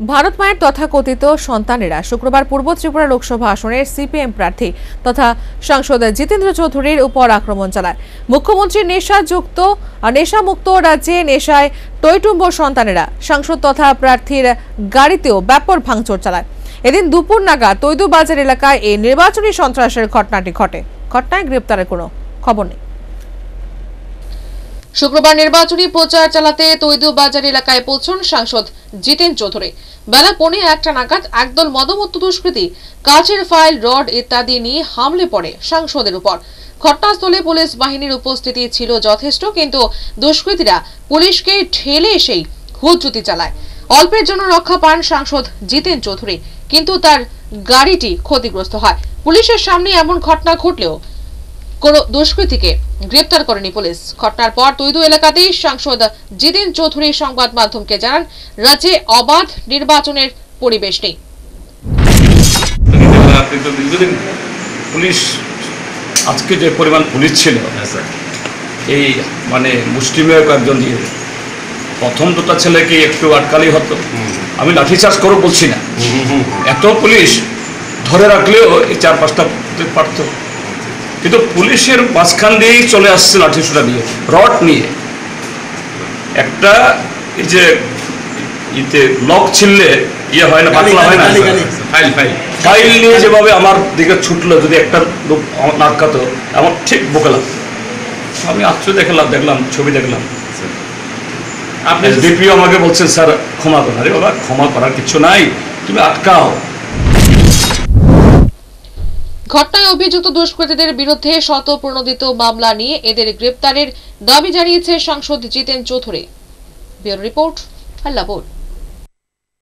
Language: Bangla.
ভারত মায়ের তথাকথিত সন্তানেরা শুক্রবার পূর্ব ত্রিপুরা লোকসভা আসনের সিপিএম প্রার্থী তথা সাংসদ জিতেন্দ্র চৌধুরীর উপর আক্রমণ চালায়। মুখ্যমন্ত্রী নেশামুক্ত রাজ্যে নেশায় টইটুম্ব সন্তানেরা সাংসদ তথা প্রার্থীর গাড়িতেও ব্যাপক ভাঙচুর চালায়। এদিন দুপুর নাগাদ তৈদু বাজার এলাকায় এই নির্বাচনী সন্ত্রাসের ঘটনাটি ঘটে। ঘটনায় গ্রেপ্তারের কোনো খবর নেই। শুক্রবার নির্বাচনী প্রচার চালাতে তৈদু বাজার এলাকায় পৌঁছন সাংসদ জিতেন চৌধুরী। বেলা 1:45 নাগাদ একদল মদমত্ত দুষ্কৃতী কাচের ফাইল, রড ইত্যাদি নিয়ে হামলে পড়ে সাংসদের উপর। ঘটনাস্থলে পুলিশ বাহিনীর উপস্থিতি ছিল যথেষ্ট, কিন্তু দুষ্কৃতীরা পুলিশকে ঠেলে এসেই হুজ্জুতি চালায়। অল্পের জন্য রক্ষা পান সাংসদ জিতেন চৌধুরী, কিন্তু তার গাড়িটি ক্ষতিগ্রস্ত হয়। পুলিশের সামনে এমন ঘটনা ঘটলেও কোন দুষ্কৃতীকে গ্রেপ্তার করেনি পুলিশ। ঘটনার পর তৈদু এলাকাতেই সাংসদ জিতেন চৌধুরী সংবাদ মাধ্যমকে জানান, রাজ্যে অবাধ নির্বাচনের পরিবেশ নেই। পুলিশ আজকে যে পরিমাণ পুলিশ ছিল, এই মানে মুষ্টিমেয় কয়েকজন দিয়ে প্রথম দুটা ছেলেকে একটু আটকালেই হতো। আমি লাঠিচার্জ করো বলছি না, এত পুলিশ ধরে রাখলেও এই 4-5টা পারত, কিন্তু পুলিশের মাঝখান দিয়েই চলে আসছে লাঠিসোঁটা দিয়ে, রড নিয়ে। একটা এই যে ইতে লক ছিললে ইয়ে হয় না, পাতলা হয় না, ফাইল নিয়ে যেভাবে আমার দিকে ছুটলো, যদি একটা লোক আটকাতো আমার ঠিক বুকে লাগতো। আমি আশ্চর্য দেখলাম, ছবি দেখলাম। আপনি ডিপিও আমাকে বলছেন, স্যার ক্ষমা করেন। আরে বাবা, ক্ষমা করার কিছু নাই, তুমি আটকাও। ঘটনায় অভিযুক্ত দুষ্কৃতীদের বিরুদ্ধে স্বতঃপ্রণোদিত মামলা নিয়ে এদের গ্রেপ্তারের দাবি জানিয়েছে সাংসদ জিতেন চৌধুরী। Bureau report, আল্লাহপুর।